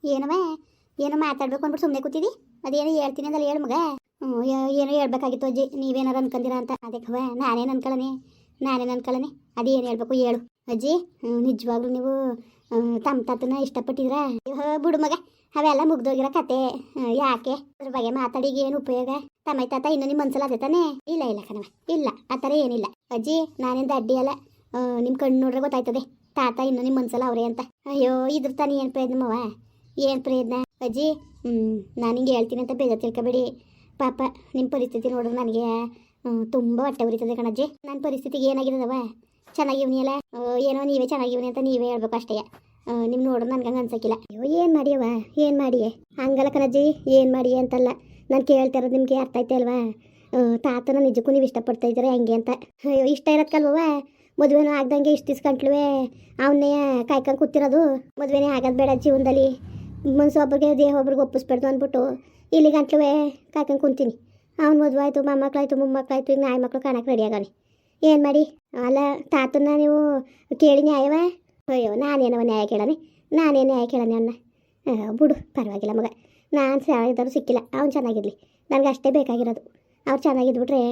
ಏನವ ಏನೋ ಮಾತಾಡ್ಬೇಕು ಅಂದ್ಬಿಟ್ಟು ಸುಮ್ಮನೆ ಕೂತಿದಿ. ಅದೇನೋ ಹೇಳ್ತೀನಿ ಅಂದಲ್ಲಿ ಹೇಳು ಮಗ. ಏನೋ ಹೇಳ್ಬೇಕಾಗಿತ್ತು ಅಜ್ಜಿ, ನೀವೇನಾರು ಅನ್ಕೊಂಡಿರ ಅಂತ. ಅದಕ್ಕವ ನಾನೇನು ಅನ್ಕೊಳ್ಳನೆ ಅದೇನು ಹೇಳ್ಬೇಕು ಹೇಳು ಅಜ್ಜಿ. ನಿಜವಾಗ್ಲೂ ನೀವು ತಮ್ಮ ತಾತನ ಇಷ್ಟಪಟ್ಟಿದ್ರ? ಬಿಡು ಮಗ, ಅವೆಲ್ಲ ಮುಗ್ದೋಗಿರೋ ಕತೆ. ಯಾಕೆ ಅದ್ರ ಬಗ್ಗೆ ಮಾತಾಡಿ ಏನು ಉಪಯೋಗ? ತಮ್ಮ ತಾತ ಇನ್ನೂ ನಿಮ್ಮ ಮನ್ಸಲ್ಲ ಅದೇ ತಾನೇ? ಇಲ್ಲ ಕಣವ, ಇಲ್ಲ ಆ ಥರ ಏನಿಲ್ಲ ಅಜ್ಜಿ. ನಾನೇನು ಅಡ್ಡಿ ಅಲ್ಲ, ನಿಮ್ಮ ಕಣ್ಣು ನೋಡ್ರೆ ಗೊತ್ತಾಯ್ತದೆ ತಾತ ಇನ್ನೂ ನಿಮ್ಮ ಮನ್ಸಲ್ಲ ಅವರೇ ಅಂತ. ಅಯ್ಯೋ ಇದ್ರ ತಾನೇ ಏನು ಪ್ರಯತ್ನವ? ಏನು ಪ್ರಯತ್ನ ಅಜ್ಜಿ? ನಾನು ಹಿಂಗೆ ಹೇಳ್ತೀನಿ ಅಂತ ಬೇಜಾರು ತಿಳ್ಕೊಬೇಡಿ. ಪಾಪ ನಿಮ್ಮ ಪರಿಸ್ಥಿತಿ ನೋಡಿದ್ರೆ ನನಗೆ ತುಂಬ ಹೊಟ್ಟೆ ಉರಿತದೆ ಕಣಜ್ಜಿ. ನನ್ನ ಪರಿಸ್ಥಿತಿಗೆ ಏನಾಗಿರೋದವ? ಚೆನ್ನಾಗಿವ್ನಿ ಅಲ್ಲ, ಏನೋ ನೀವೇ ಚೆನ್ನಾಗಿವ್ನಿ ಅಂತ ನೀವೇ ಹೇಳ್ಬೇಕು ಅಷ್ಟೇ. ನಿಮ್ಮ ನೋಡಿದ್ರೆ ನನಗೆ ಹಂಗೆ ಅನ್ಸಕ್ಕಿಲ್ಲ. ಅಯ್ಯೋ ಏನು ಮಾಡಿಯವ, ಏನು ಮಾಡಿಯೇ? ಹಂಗಲ್ಲ ಕಣಜ್ಜಿ, ಏನು ಮಾಡಿ ಅಂತಲ್ಲ, ನಾನು ಕೇಳ್ತಾ ಇರೋದು ನಿಮಗೆ ಅರ್ಥ ಐತೆ ಅಲ್ವಾ? ತಾತನ ನಿಜಕ್ಕೂ ನೀವು ಇಷ್ಟಪಡ್ತಾ ಇದ್ದೀರಾ ಹೆಂಗೆ ಅಂತ. ಅಯ್ಯೋ ಇಷ್ಟ ಇರೋದ್ಕಲ್ವ ಮದುವೆನೂ ಆಗ್ದಂಗೆ ಇಷ್ಟು ದಿವ್ಸಗಂಟ್ಲುವೆ ಅವನ್ನೇ ಕಾಯ್ಕೊಂಡು ಕೂತಿರೋದು. ಮದುವೆನೇ ಆಗೋದು ಬೇಡ ಜೀವನದಲ್ಲಿ, ಮನಸ್ಸು ಒಬ್ಬರಿಗೆ ದೇಹ ಒಬ್ರಿಗೆ ಒಪ್ಪಿಸ್ಬಾರ್ದು ಅಂದ್ಬಿಟ್ಟು ಇಲ್ಲಿ ಗಂಟ್ಲುವೆ ಕಾಯ್ಕೊಂಡು ಕುಂತೀನಿ. ಅವ್ನು ಮದುವೆ ಆಯಿತು, ಮೊಮ್ಮಕ್ಕಳಾಯ್ತು, ಮೊಮ್ಮಕ್ಕಳಾಯ್ತು, ಈಗ ನಾಯಿ ಮಕ್ಕಳು ಕಾಣಕ್ಕೆ ರೆಡಿ ಆಗೋಣ. ಏನು ಮಾಡಿ? ಅಲ್ಲ ತಾತನ್ನ ನೀವು ಕೇಳಿ ನ್ಯಾಯವ? ಅಯ್ಯೋ ನಾನೇನವ ನ್ಯಾಯ ಕೇಳನೆ? ನಾನೇನು ನ್ಯಾಯ ಕೇಳನೆ ಅವನ್ನ? ಬಿಡು ಪರವಾಗಿಲ್ಲ ಮಗ, ನಾನು ಚೆನ್ನಾಗಿದ್ದರೂ ಸಿಕ್ಕಿಲ್ಲ, ಅವ್ನು ಚೆನ್ನಾಗಿರಲಿ, ನನಗೆ ಅಷ್ಟೇ ಬೇಕಾಗಿರೋದು. ಅವ್ರು ಚೆನ್ನಾಗಿದ್ಬಿಟ್ರೆ,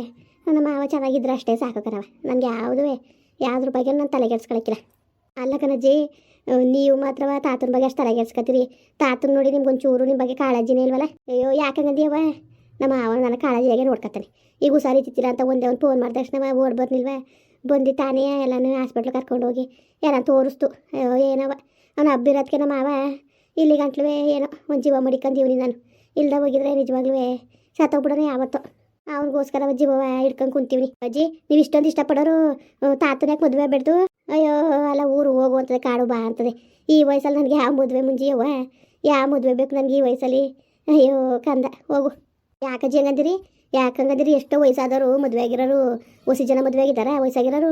ನಮ್ಮ ಮಾವ ಚೆನ್ನಾಗಿದ್ರೆ ಅಷ್ಟೇ ಸಾಕು ಕಣವ. ನನಗೆ ಯಾವ್ದ್ರ ಬಗ್ಗೆ ನಾನು ತಲೆಗೆಡ್ಸ್ಕೊಳಕ್ಕಿಲ್ಲ. ಅಲ್ಲ ಕಣಜ್ಜಿ, ನೀವು ಮಾತ್ರವ ತಾತನ ಬಗ್ಗೆ ಅಷ್ಟು ತಲೆಗೆಡ್ಸ್ಕೊತೀರಿ. ತಾತನ ನೋಡಿ ನಿಮ್ಗೊಂಚೂರು ನಿಮ್ಮ ಬಗ್ಗೆ ಕಾಳಜಿನೇ ಇಲ್ವಲ್ಲ? ಅಯ್ಯೋ ಯಾಕಂಗಂದಿಯವ? ನಮ್ಮ ಮಾವನ ನನ್ನ ಕಾಳಜಿಯಾಗೆ ನೋಡ್ಕೊತಾನೆ. ಈಗ ಹುಷಾರಿ ತಿತ್ತಿಲ್ಲ ಅಂತ ಒಂದೇ ಒಂದು ಫೋನ್ ಮಾಡಿದ ತಕ್ಷಣ ಓಡ್ ಬರ್ನಿಲ್ವ? ಬಂದು ತಾನೇ ಎಲ್ಲನೂ ಹಾಸ್ಪಿಟ್ಲ್ ಕರ್ಕೊಂಡು ಹೋಗಿ ಎಲ್ಲ ತೋರಿಸ್ತು. ಅಯ್ಯೋ ಏನವ ಅವನು ಹಬ್ಬಿರೋದಕ್ಕೆ ನಮ್ಮ ಮಾವ ಇಲ್ಲಿ ಗಂಟ್ಲುವೆ ಏನೋ ಒಂದು ಜೀವ ಮಡಿಕೊಂಡೀವ್ನಿ ನಾನು. ಇಲ್ದ ಹೋಗಿದ್ರೆ ನಿಜವಾಗ್ಲೂ ಸತ್ತೋಗ್ಬಿಡೋಣ ಯಾವತ್ತೋ. ಅವನಿಗೋಸ್ಕರ ಜೀವ ಹಿಡ್ಕೊಂಡು ಕುಂತೀವ್ನಿ. ಅಜ್ಜಿ ನೀವು ಇಷ್ಟೊಂದು ಇಷ್ಟಪಡೋರು ತಾತನ ಯಾಕೆ ಮದುವೆ ಬೇಡ್ದು? ಅಯ್ಯೋ ಅಲ್ಲ ಊರು ಹೋಗು ಅಂತದೆ, ಕಾಡು ಬಾ ಅಂತದೆ. ಈ ವಯಸ್ಸಲ್ಲಿ ನನಗೆ ಯಾವ ಮದುವೆ ಮುಂಜಿಯವ್ವ? ಯಾವ ಮದುವೆ ಬೇಕು ನನಗೆ ಈ ವಯಸ್ಸಲ್ಲಿ? ಅಯ್ಯೋ ಕಂದ ಹೋಗು. ಯಾಕಜ್ಜಿ ಯಾಕಂಗಂದಿರಿ? ಎಷ್ಟೋ ವಯಸ್ಸಾದವರು ಮದುವೆ ಆಗಿರೋರು, ಹೊಸ ಜನ ಮದುವೆ ಆಗಿದ್ದಾರೆ ವಯಸ್ಸಾಗಿರೋರು.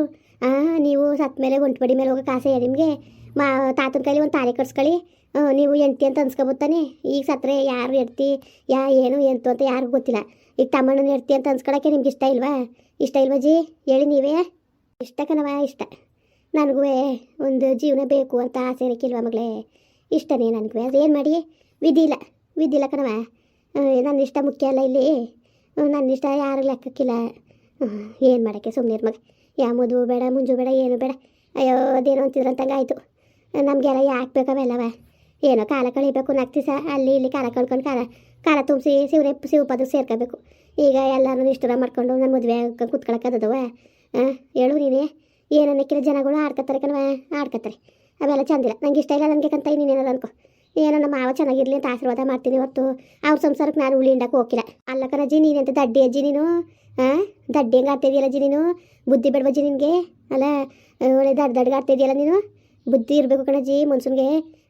ನೀವು ಸತ್ತ ಮೇಲೆ ಒಂಟುಪಡಿ ಮೇಲೆ ಹೋಗೋಕೆ ಆಸೆ ನಿಮಗೆ? ತಾತನ ಕೈಲಿ ಒಂದು ತಾಳಿ ಕಟ್ಸ್ಕೊಳ್ಳಿ, ನೀವು ಎಂಟಿ ಅಂತ ಅನ್ಸ್ಕೊಬೋತಾನೆ. ಈಗ ಸತ್ತರೆ ಯಾರು ಎಡ್ತಿ ಏನು ಎಂತು ಅಂತ ಯಾರಿಗೂ ಗೊತ್ತಿಲ್ಲ. ಈಗ ತಮ್ಮಣ್ಣನ ಎಡ್ತಿ ಅಂತ ಅನ್ಸ್ಕೊಳಕ್ಕೆ ನಿಮ್ಗೆ ಇಷ್ಟ ಇಲ್ವಾ ಜಿ? ಹೇಳಿ ನೀವೇ. ಇಷ್ಟ ಕಣವ, ಇಷ್ಟ. ನನಗೂ ಒಂದು ಜೀವನ ಬೇಕು ಅಂತ ಆಸೆ ಇರಕ್ಕಿಲ್ವ ಮಗಳೇ? ಇಷ್ಟನೇ ನನಗೂ. ಅದೇನು ಮಾಡಿ? ವಿಧಿ ಇಲ್ಲ ಕಣವ. ನನ್ನ ಇಷ್ಟ ಮುಖ್ಯ ಅಲ್ಲ ಇಲ್ಲಿ. ನನ್ನ ಇಷ್ಟ ಯಾರು ಲೆಕ್ಕಕ್ಕಿಲ್ಲ. ಏನು ಮಾಡೋಕ್ಕೆ ಸುಮ್ಮನೆ ಮಗ. ಯಾವ ಮದುವೆ ಬೇಡ, ಮುಂಜು ಬೇಡ, ಏನು ಬೇಡ. ಅಯ್ಯೋ ಅದೇನೋ ಅಂತಿದ್ರಂತಂಗೆ ಆಯಿತು. ನಮಗೆಲ್ಲ ಯಾಕೆ ಬೇಕವೆಲ್ಲವ? ಏನೋ ಕಾಲ ಕಳಿಬೇಕು, ನಗ್ತಿಸ ಅಲ್ಲಿ ಇಲ್ಲಿ ಕಾಲ ಕಳ್ಕೊಂಡು ಕಾಲ ತುಂಬಿಸಿ ಶಿವಪದಕ್ಕೆ ಸೇರ್ಕೋಬೇಕು. ಈಗ ಎಲ್ಲರೂ ಇಷ್ಟರ ಮಾಡ್ಕೊಂಡು ನನ್ನ ಮದುವೆ ಕೂತ್ಕೊಳಕ್ಕದವ? ಹೇಳು ನೀನೇ. ಏನನ್ನಕ್ಕಿಲ್ಲ ಜನಗಳು ಆಡ್ಕೊತಾರೆ ಕಣವ, ಆಡ್ಕೊತಾರೆ. ಅವೆಲ್ಲ ಚಂದಿಲ್ಲ, ನಂಗೆ ಇಷ್ಟ ಇಲ್ಲ. ನನಗೆ ಕಂತ ನೀನೇನಾರು ಅನ್ಕೋ. ಏನೋ ನಮ್ಮ ಮಾವ ಚೆನ್ನಾಗಿರಲಿ ಅಂತ ಆಶೀರ್ವಾದ ಮಾಡ್ತೀನಿ ಹೊತ್ತು ಅವ್ರ ಸಂಸಾರಕ್ಕೆ ನಾನು ಉಳಿ ಹಿಂಡಕ್ಕೆ ಹೋಗಿಲ್ಲ. ಅಲ್ಲ ಕಣಜ್ಜಿ, ನೀನೆಂತ ದಡ್ಡಿ ಅಜ್ಜಿ ನೀನು? ದಡ್ಡಿ ಹೆಂಗೆ ಆಡ್ತಿದ್ಯಲ್ಲ ಅಜ್ಜಿ ನೀನು? ಬುದ್ಧಿ ಬೇಡವಜ್ಜಿ ನಿನಗೆ? ಅಲ್ಲ ಒಳ್ಳೆ ದಡ್ಡಗೆ ಆಡ್ತಿದ್ಯಲ್ಲ ನೀನು? ಬುದ್ಧಿ ಇರಬೇಕು ಕಣಜ್ಜಿ ಮನ್ಸನ್ಗೆ.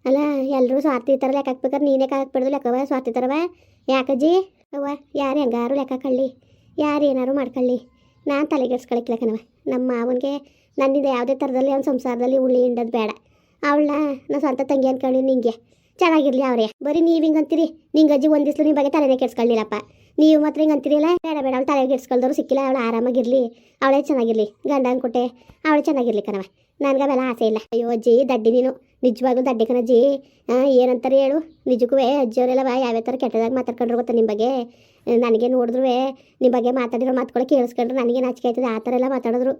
ಅಲ್ಲ ಎಲ್ಲರೂ ಸ್ವಾರ್ಥಿ ಥರ ಲೆಕ್ಕ ಹಾಕ್ಬೇಕಾದ್ರೆ ನೀನೇ ಹಾಕ್ಬಿಡ್ದು ಲೆಕ್ಕವ ಸ್ವಾರ್ಥಿ ಥರವ? ಯಾಕಜ್ಜಿ? ಅವ್ವ ಯಾರು ಹೆಂಗಾರು ಲೆಕ್ಕ ಹಾಕೊಳ್ಳಿ, ಯಾರು ಏನಾರು ಮಾಡ್ಕೊಳ್ಳಿ, ನಾನು ತಲೆಗೆಡ್ಸ್ಕೊಳಕ್ಕಿಲ್ಲ ಕಣವ. ನಮ್ಮ ಮಾವನಿಗೆ ನನ್ನಿಂದ ಯಾವುದೇ ಥರದಲ್ಲಿ ಅವ್ನ ಸಂಸಾರದಲ್ಲಿ ಉಳ್ಳಿ ಹಿಂಡೋದು ಬೇಡ. ಅವಳನ್ನ ನಾನು ಸ್ವಂತ ತಂಗಿ ಅಂದ್ಕೊಂಡು ನಿಂಗೆ ಚೆನ್ನಾಗಿರ್ಲಿ ಅವರೇ. ಬರೀ ನೀವು ಹಿಂಗೆ ಅಂತೀರಿ. ನಿಂಗೆ ಅಜ್ಜಿ ಒಂದು ದಿವ್ಸಲು ನಿಮ್ಮ ಬಗ್ಗೆ ತಲೆನೇ ಕೆಡ್ಸ್ಕೊಳ್ಳಿಲ್ಲಪ್ಪ. ನೀವು ಮಾತ್ರ ಹಿಂಗೆ ಅಂತೀರಿಲ್ಲ? ಬೇಡ ಅವಳು ತಲೆಗೆ ಕೆಡ್ಸ್ಕೊಳ್ದವ್ರು ಸಿಕ್ಕಿಲ್ಲ. ಅವಳು ಆರಾಮಾಗಿರಲಿ, ಅವಳೇ ಚೆನ್ನಾಗಿರಲಿ, ಗಂಡ ಅನ್ಕೊಟ್ಟೆ ಅವಳೇ ಚೆನ್ನಾಗಿರ್ಲಿ ಕಣವ. ನನಗೆ ಅವೆಲ್ಲ ಆಸೆ ಇಲ್ಲ. ಅಯ್ಯೋ ಅಜ್ಜಿ ದಡ್ಡಿ ನೀನು, ನಿಜವಾಗ್ಲೂ ದಡ್ಡಿ ಕಣಜ್ಜಿ. ಏನಂತಾರೆ ಹೇಳು? ನಿಜಕ್ಕೂ ಅಜ್ಜಿಯವರೆಲ್ಲವ ಯಾವ್ಯಾವ ಥರ ಕೆಟ್ಟದಾಗ ಮಾತಾಡ್ಕೊಂಡ್ರು ಗೊತ್ತಾ ನಿಮ್ಮ ಬಗ್ಗೆ? ನನಗೆ ನೋಡಿದ್ರು ನಿಮ್ಮ ಬಗ್ಗೆ ಮಾತಾಡಿರೋ ಮಾತುಗಳು ಕೇಳಿಸ್ಕೊಂಡ್ರೆ ನನಗೆ ನಾಚಿಕೆ ಆಯ್ತದೆ. ಆ ಥರ ಎಲ್ಲ ಮಾತಾಡಿದ್ರು.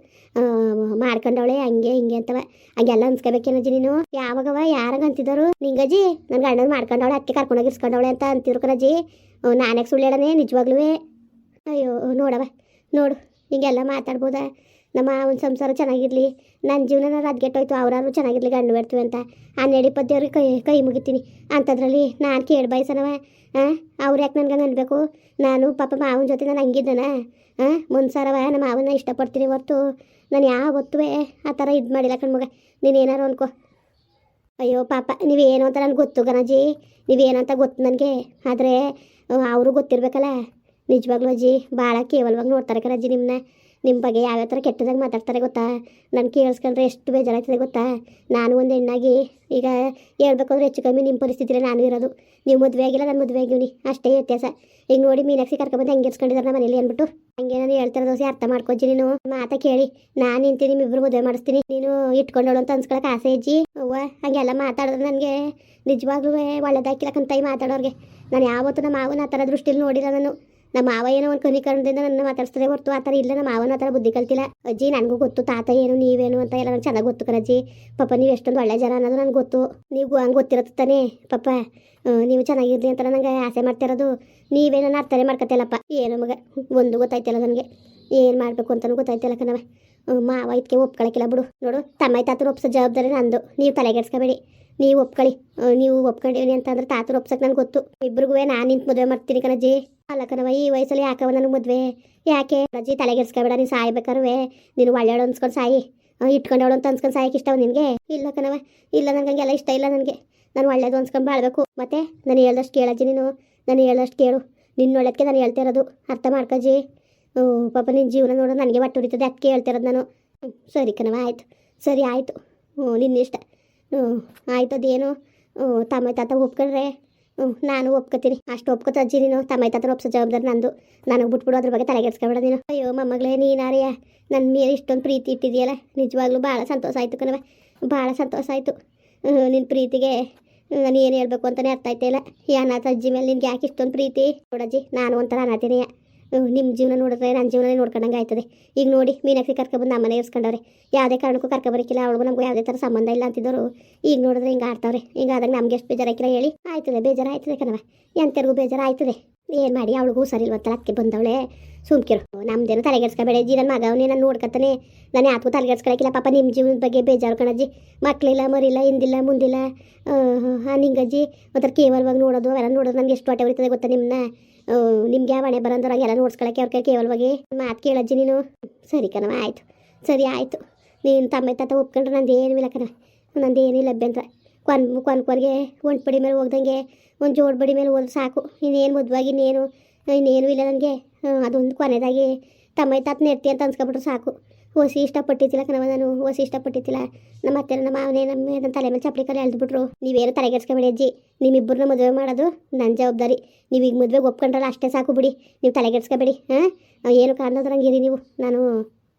ಮಾಡ್ಕೊಂಡವಳೆ ಹಂಗೆ ಹಿಂಗೆ ಅಂತವ. ಹಂಗೆಲ್ಲ ಅನ್ಸ್ಕೋಬೇಕೇನಜ್ಜಿ ನೀನು? ಯಾವಾಗವ ಯಾರಂಗೆ ಅಂತಿದ್ದವರು ನಿಂಗಜ್ಜಿ? ನನ್ನ ಗಂಡನ ಮಾಡ್ಕೊಂಡವಳೆ, ಅಕ್ಕೆ ಕರ್ಕೊಂಡೋಗಿ ಇರ್ಸ್ಕೊಂಡವಳೆ ಅಂತ ಅಂತಿದ್ರು ಕಣಜ್ಜಿ. ನಾನೇ ಸುಳ್ಳು ಹೇಳನೆ ನಿಜವಾಗ್ಲೂ? ಅಯ್ಯೋ ನೋಡು ಹಿಂಗೆಲ್ಲ ಮಾತಾಡ್ಬೋದಾ? ನಮ್ಮ ಒಂದು ಸಂಸಾರ ಚೆನ್ನಾಗಿರಲಿ, ನನ್ನ ಜೀವನ ರದ್ಗೆಟ್ಟೋಯ್ತು, ಅವ್ರಾರು ಚೆನ್ನಾಗಿರಲಿ, ಗಂಡು ಬಿಡ್ತೀವಿ ಅಂತ 12 ಪದ್ಯವ್ರಿಗೆ ಕೈ ಮುಗಿತೀನಿ ಅಂಥದ್ರಲ್ಲಿ ನಾನು ಕೇಳಿ ಬಯಸನವ? ಅವ್ರು ಯಾಕೆ ನನ್ಗೆ ಅನ್ಬೇಕು? ನಾನು ಪಾಪ ಮಾವನ ಜೊತೆ ನಾನು ಹಂಗಿದ್ದನ? ಮುನ್ಸಾರವ ನಮ್ಮ ಮಾವನ್ನ ಇಷ್ಟಪಡ್ತೀನಿ ಹೊರ್ತು ನಾನು ಯಾವತ್ತೂ ಆ ಥರ ಇದು ಮಾಡಿಲ್ಲ ಕಣ್ಮಗ. ನೀನೇನಾರು ಅನ್ಕೋ. ಅಯ್ಯೋ ಪಾಪ ನೀವೇನು ಅಂತ ನನಗೆ ಗೊತ್ತು ಗಣಜಿ, ನೀವೇನು ಅಂತ ಗೊತ್ತು ನನಗೆ. ಆದರೆ ಅವರು ಗೊತ್ತಿರಬೇಕಲ್ಲ. ನಿಜವಾಗ್ಲೂ ಅಜ್ಜಿ ಭಾಳ ಕೇವಲವಾಗಿ ನೋಡ್ತಾರೆ ಕಣಜ್ಜಿ ನಿಮ್ಮನ್ನ. ನಿಮ್ಮ ಬಗ್ಗೆ ಯಾವ್ಯಾವ ಥರ ಕೆಟ್ಟದಾಗಿ ಮಾತಾಡ್ತಾರೆ ಗೊತ್ತಾ. ನಾನು ಕೇಳಿಸ್ಕೊಂಡ್ರೆ ಎಷ್ಟು ಬೇಜಾರಾಗ್ತದೆ ಗೊತ್ತಾ. ನಾನು ಒಂದು ಹೆಣ್ಣಾಗಿ ಈಗ ಹೇಳ್ಬೇಕಂದ್ರೆ ಹೆಚ್ಚು ಕಮ್ಮಿ ನಿಮ್ಮ ಪರಿಸ್ಥಿತಿಲೇ ನಾನು ಇರೋದು. ನೀವು ಮದುವೆ ಆಗಿಲ್ಲ, ನಾನು ಮದುವೆ ಆಗಿವ್ನಿ, ಅಷ್ಟೇ ವ್ಯತ್ಯಾಸ. ಈಗ ನೋಡಿ ಮೀನಾಕ್ಷಿ ಕರ್ಕೊಬಂದು ಹೆಂಗೆ ಇರ್ಸ್ಕೊಂಡಿದ್ದಾರೆ ನಮ್ಮ ಮನೇಲಿ ಅಂದ್ಬಿಟ್ಟು. ಹಂಗೆ ನಾನು ಹೇಳ್ತಿರೋ ದೋಸೆ ಅರ್ಥ ಮಾಡ್ಕೊಜ್ಜಿ ನೀನು. ಮಾತಾ ಕೇಳಿ ನಾನು ನಿಂತೀನಿ, ನಿಮ್ಮಿಬ್ರು ಮದುವೆ ಮಾಡಿಸ್ತೀನಿ. ನೀನು ಇಟ್ಕೊಂಡೋಳು ಅಂತ ಅನ್ಸ್ಕೊಳಕ್ಕೆ ಆಸೆ ಅಜ್ಜಿ. ಅವ್ವ ಹಂಗೆಲ್ಲ ಮಾತಾಡಿದ್ರೆ ನನಗೆ ನಿಜವಾಗ್ಲೂ ಒಳ್ಳೇದಾಕಿಲ್ಲ ಕೈ ಮಾತಾಡೋರಿಗೆ. ನಾನು ಯಾವತ್ತೂ ನಮ್ಮ ಮಾವನ ಆ ಥರ ದೃಷ್ಟಿಲಿ ನೋಡಿಲ್ಲ ನಾನು. ನಮ್ಮ ಮಾವ ಏನೋ ಒಂದು ಕನಿಕರಣದಿಂದ ನನ್ನ ಮಾತಾಡ್ಸ್ತದೆ ಹೊರತು ಆ ಥರ ಇಲ್ಲ. ನಮ್ಮ ಮಾವನ ಆ ಥರ ಬುದ್ಧಿ ಕಲ್ತಿಲ್ಲ ಅಜ್ಜಿ. ನನಗೂ ಗೊತ್ತು ತಾತ ಏನು ನೀವೇನು ಅಂತ ಎಲ್ಲ ನನಗೆ ಚೆನ್ನಾಗಿ ಗೊತ್ತು ಕಣಜ್ಜಿ. ಪಾಪ ನೀವು ಎಷ್ಟೊಂದು ಒಳ್ಳೆ ಜನ ಅನ್ನೋದು ನನಗೆ ಗೊತ್ತು. ನೀವು ಹಂಗೆ ಗೊತ್ತಿರುತ್ತೆ ತಾನೇ ಪಾಪ. ನೀವು ಚೆನ್ನಾಗಿರ್ಲಿ ಅಂತ ನನಗೆ ಆಸೆ ಮಾಡ್ತಿರೋದು. ನೀವೇನೋ ಅರ್ಥನೇ ಮಾಡ್ಕೊತಿಲ್ಲಪ್ಪ. ಏನು ಮಗ ಒಂದು ಗೊತ್ತಾಯ್ತಿಲ್ಲ ನನಗೆ, ಏನು ಮಾಡಬೇಕು ಅಂತಲೂ ಗೊತ್ತಾಯ್ತಿಲ್ಲ ಕಣವ. ಮಾವ ಇದಕ್ಕೆ ಒಪ್ಕೊಳಕ್ಕಿಲ್ಲ ಬಿಡು. ನೋಡು ತಮ್ಮ ತಾತನ ಒಪ್ಸೋ ಜವಾಬ್ದಾರಿ ನಂದು. ನೀವು ತಲೆಗೆಡ್ಸ್ಕೊಬೇಡಿ, ನೀವು ಒಪ್ಕೊಳ್ಳಿ. ನೀವು ಒಪ್ಕೊಂಡಿವಿ ಅಂತಂದ್ರೆ ತಾತನ ಒಪ್ಸಕ್ಕೆ ನನಗೆ ಗೊತ್ತು. ಇಬ್ರಿಗೂ ನಾನು ನಿಂತು ಮದುವೆ ಮಾಡ್ತೀನಿ ಕಣಜ್ಜಿ. ಅಲ್ಲ ಕಣವ, ಈ ವಯಸ್ಸಲ್ಲಿ ಯಾಕವ ನನಗೆ ಮದುವೆ ಯಾಕೆ ಅಜ್ಜಿ? ತಲೆಗೆಡ್ಸ್ಕೊಬೇಡ. ನೀನು ಸಾಯ್ಬೇಕಾರುವೆ ನೀನು ಒಳ್ಳೆಯಳು ಅನ್ಸ್ಕೊಂಡು ಸಾಯಿ, ಇಟ್ಕೊಂಡವಳು ಅಂತ ಅನ್ಸ್ಕೊಂಡು ಸಾಯಕ್ಕೆ ಇಷ್ಟವ ನಿನಗೆ? ಇಲ್ಲ ಕಣವ, ಇಲ್ಲ ನನಗೆ ಹಂಗೆಲ್ಲ ಇಷ್ಟ ಇಲ್ಲ. ನನಗೆ ನಾನು ಒಳ್ಳೇದು ಅನ್ಸ್ಕೊಂಡು ಬಾಳ್ಬೇಕು. ಮತ್ತೆ ನಾನು ಹೇಳ್ದಷ್ಟು ಕೇಳಜ್ಜಿ ನೀನು. ನಾನು ಹೇಳ್ದಷ್ಟು ಕೇಳು. ನಿನ್ನ ಒಳ್ಳೇದಕ್ಕೆ ನಾನು ಹೇಳ್ತಾ ಇರೋದು, ಅರ್ಥ ಮಾಡ್ಕಜ್ಜಿ. ಪಾಪ ನಿನ್ನ ಜೀವನ ನೋಡೋ ನನಗೆ ಒಟ್ಟು ಹೊಡಿತದೆ, ಅದಕ್ಕೆ ಹೇಳ್ತಿರೋದು ನಾನು. ಸರಿ ಕಣವ, ಆಯಿತು, ಸರಿ ಆಯಿತು. ನಿನ್ನ ಇಷ್ಟ. ಆಯ್ತು. ಅದೇನು ತಮ್ಮ ತಾತ ಒಪ್ಕೊಂಡ್ರೆ ನಾನು ಒಪ್ಕೋತೀನಿ. ಅಷ್ಟು ಒಪ್ಕೋತ ಅಜ್ಜಿ ನೀನು. ತಮ್ಮ ತಾತನ ಒಪ್ಸೋ ಜವಾಬ್ದಾರಿ ನಂದು. ನನಗೆ ಬಿಟ್ಬಿಡು, ಅದ್ರ ಬಗ್ಗೆ ತಲೆಗೆಡ್ಸ್ಕೊಬೇಡ ನೀನು. ಅಯ್ಯೋ ಮೊಮ್ಮಗಳೇ, ನೀನಾರಿಯ ನನ್ನ ಮೇಲೆ ಇಷ್ಟೊಂದು ಪ್ರೀತಿ ಇಟ್ಟಿದೆಯಲ್ಲ, ನಿಜವಾಗ್ಲೂ ಭಾಳ ಸಂತೋಷ ಆಯಿತು ಕಣವ, ಭಾಳ ಸಂತೋಷ ಆಯಿತು. ನಿನ್ನ ಪ್ರೀತಿಗೆ ನಾನು ಏನು ಹೇಳ್ಬೇಕು ಅಂತಲೇ ಅರ್ಥ ಆಯ್ತಾಯಿಲ್ಲ. ಈ ಅನಾಥ ಅಜ್ಜಿ ಮೇಲೆ ನಿನ್ಗೆ ಯಾಕೆ ಇಷ್ಟೊಂದು ಪ್ರೀತಿ? ನೋಡಜ್ಜಿ, ನಾನು ಒಂಥರ ಅನಾಥಿನೇ. ನಿಮ್ಮ ಜೀವನ ನೋಡಿದ್ರೆ ನನ್ನ ಜೀವನ ನೋಡ್ಕೊಂಡಂಗೆ ಆಯ್ತದೆ. ಈಗ ನೋಡಿ ಮೀನಾಕ್ಷಿ ಕರ್ಕೊಬಂದು ನಮ್ಮನೆ ಇರ್ಸ್ಕೊಂಡವ್ರೆ. ಯಾವುದೇ ಕಾರಣಕ್ಕೂ ಕರ್ಕೊಬರಕ್ಕಿಲ್ಲ, ಅವಳಿಗೂ ನಮಗೂ ಯಾವುದೇ ಥರ ಸಂಬಂಧ ಇಲ್ಲ ಅಂತಿದ್ದವರು ಈಗ ನೋಡಿದ್ರೆ ಹಿಂಗೆ ಆಡ್ತಾವ್ರೆ. ಹಿಂಗಾದಾಗ ನಮ್ಗೆ ಎಷ್ಟು ಬೇಜಾರಾಕಿಲ್ಲ ಹೇಳಿ? ಆಯ್ತದೆ, ಬೇಜಾರು ಆಯ್ತದೆ ಕಣವ, ಎಂಥರಿಗೂ ಬೇಜಾರು ಆಯ್ತದೆ. ಏನು ಮಾಡಿ, ಅವಳಿಗೂ ಸರಿಲ್ವಂತಲ್ಲ, ಅದಕ್ಕೆ ಬಂದವಳೆ. ಸುಮ್ಕಿರು, ನಮ್ದೇನು ತಲೆಗೆಡ್ಸ್ಕೊಬೇಡ ಅಜ್ಜಿ. ನನ್ನ ಮಗ ಅವನೇ, ನಾನು ನೋಡ್ಕೊತಾನೆ. ನಾನು ಯಾಕೂ ತಲೆಗೆಡ್ಸ್ಕೊಳಕ್ಕಿಲ್ಲ. ಪಾಪ ನಿಮ್ಮ ಜೀವನದ ಬಗ್ಗೆ ಬೇಜಾರು ಕಣಜ್ಜಿ. ಮಕ್ಕಳಿಲ್ಲ, ಮರಿಲ್ಲ, ಹಿಂದಿಲ್ಲ ಮುಂದಿಲ್ಲ. ನಿಂಗಜ್ಜಿ ಒಂಥರ ಕೇವಲವಾಗಿ ನೋಡೋದು ಅವೆಲ್ಲ ನೋಡೋದು ನನಗೆ ಎಷ್ಟು ಹೊಟ್ಟೆ ಹೊಡಿತದೆ ಗೊತ್ತಾ ನಿಮ್ಮನ್ನ. ನಿಮ್ಗೆ ಯಾವ ಹಣೆ ಬರೋಂಥವ್ರಾಗೆಲ್ಲ ನೋಡ್ಸ್ಕೊಳಕ್ಕೆ ಅವ್ರ ಕೈ ಕೇವಲವಾಗಿ ಮಾತು ಕೇಳಜ್ಜಿ ನೀನು. ಸರಿ ಕಣವ, ಆಯಿತು, ಸರಿ ಆಯಿತು. ನೀನು ತಮ್ಮ ತಾತ ಒಪ್ಕೊಂಡ್ರೆ ನಂದೇನೂ ಇಲ್ಲ ಕಣವ, ನಂದೇನಿಲ್ಲ ಅಭ್ಯಂತರ. ಕೊನೆಗೆ ಒಂದು ಪಡಿ ಮೇಲೆ ಹೋಗ್ದಂಗೆ ಒಂದು ಜೋಡು ಬಡಿ ಮೇಲೆ ಹೋದ್ರೆ ಸಾಕು. ಇನ್ನೇನು ಮದುವಾಗಿ ಇನ್ನೇನು ಇಲ್ಲ ನನಗೆ. ಅದೊಂದು ಕೊನೆದಾಗಿ ತಮ್ಮ ತಾತ ನೆಡ್ತಿ ಅಂತ ಅನ್ಸ್ಕೊಬಿಟ್ರೆ ಸಾಕು. ಹೊಸಿ ಇಷ್ಟಪಟ್ಟಿದ್ದಿಲ್ಲ ಕಣವ ನಾನು, ಹೊಸಿ ಇಷ್ಟಪಟ್ಟಿದ್ದಿಲ್ಲ. ನಮ್ಮ ಅತ್ತೆ ನಮ್ಮ ಮಾವನೇ ನನ್ನ ತಲೆ ಮೇಲೆ ಚಪ್ಪಲಿ ಕಲೆ ಎಳ್ದುಬಿಟ್ರು. ನೀವೇನು ತಲೆಗೆಡ್ಸ್ಕೊಬೇಡಿ ಅಜ್ಜಿ. ನಿಮ್ಮಿಬ್ಬರನ್ನ ಮದುವೆ ಮಾಡೋದು ನನ್ನ ಜವಾಬ್ದಾರಿ. ನೀವು ಈಗ ಮದುವೆಗೆ ಒಪ್ಕೊಂಡ್ರಲ್ಲ ಅಷ್ಟೇ ಸಾಕು ಬಿಡಿ. ನೀವು ತಲೆಗೆಡ್ಸ್ಕೊಬೇಡಿ. ಏನು ಕಾರಣದ್ರಂಗಿರಿ ನೀವು. ನಾನು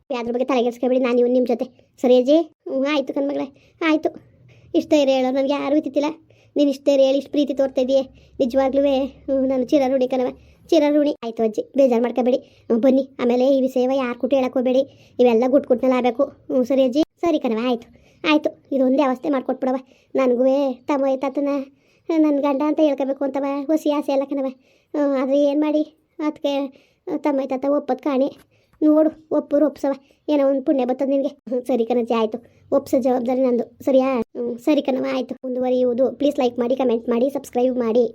ಯಾವ್ದ್ರ ಬಗ್ಗೆ ತಲೆಗೆಡ್ಸ್ಕೊಬೇಡಿ. ನಾನು ನೀವು ನಿಮ್ಮ ಜೊತೆ ಸರಿ ಅಜ್ಜಿ? ಆಯಿತು ಕಣ್ಮಗಳೇ, ಆಯಿತು. ಇಷ್ಟ ಇರೋ ಹೇಳೋ, ನನಗೆ ಯಾರೂ ಇತ್ತಿಲ್ಲ. ನೀನು ಇಷ್ಟ ಹೇಳಿ ಇಷ್ಟು ಪ್ರೀತಿ ತೋರ್ತಾ ಇದೆಯೇ, ನಿಜವಾಗ್ಲೂ ನಾನು ಚಿರಋಣಿ ಕಣವ, ಚಿರಋಣಿ. ಆಯಿತು ಅಜ್ಜಿ, ಬೇಜಾರು ಮಾಡ್ಕೋಬೇಡಿ. ಬನ್ನಿ, ಆಮೇಲೆ ಈ ವಿಷಯವ ಯಾರು ಕೂಟು ಹೇಳಕ್ಕೆ ಹೋಗಬೇಡಿ. ಇವೆಲ್ಲ ಗುಟ್ನಲ್ಲಿ ಆಗಬೇಕು. ಸರಿ ಅಜ್ಜಿ? ಸರಿ ಕಣವ, ಆಯಿತು ಆಯಿತು. ಇದೊಂದೇ ಅವಸ್ಥೆ ಮಾಡಿಕೊಟ್ಬಿಡವ. ನನಗೂ ತಮ್ಮ ತಾತನ ನನ್ನ ಗಂಡ ಅಂತ ಹೇಳ್ಕೋಬೇಕು ಅಂತವ ಹೊಸಿ ಆಸೆ ಅಲ್ಲ ಕಣವ. ಆದರೆ ಏನು ಮಾಡಿ, ಅದಕ್ಕೆ ತಮ್ಮ ತಾತ ಒಪ್ಪತ್ತು ಕಾಣಿ. ನೋಡು, ಒಪ್ಪಸವ, ಏನೋ ಒಂದು ಪುಣ್ಯ ಬರ್ತದೆ ನಿನಗೆ. ಸರಿ ಕಣಜ್ಜಿ, ಆಯಿತು. ಒಪ್ಸೋ ಜವಾಬ್ದಾರಿ ನಂದು, ಸರಿಯಾ? ಸರಿ ಕಣವ, ಆಯಿತು. ಮುಂದುವರಿಯುವುದು. ಪ್ಲೀಸ್ ಲೈಕ್ ಮಾಡಿ, ಕಮೆಂಟ್ ಮಾಡಿ, ಸಬ್ಸ್ಕ್ರೈಬ್ ಮಾಡಿ.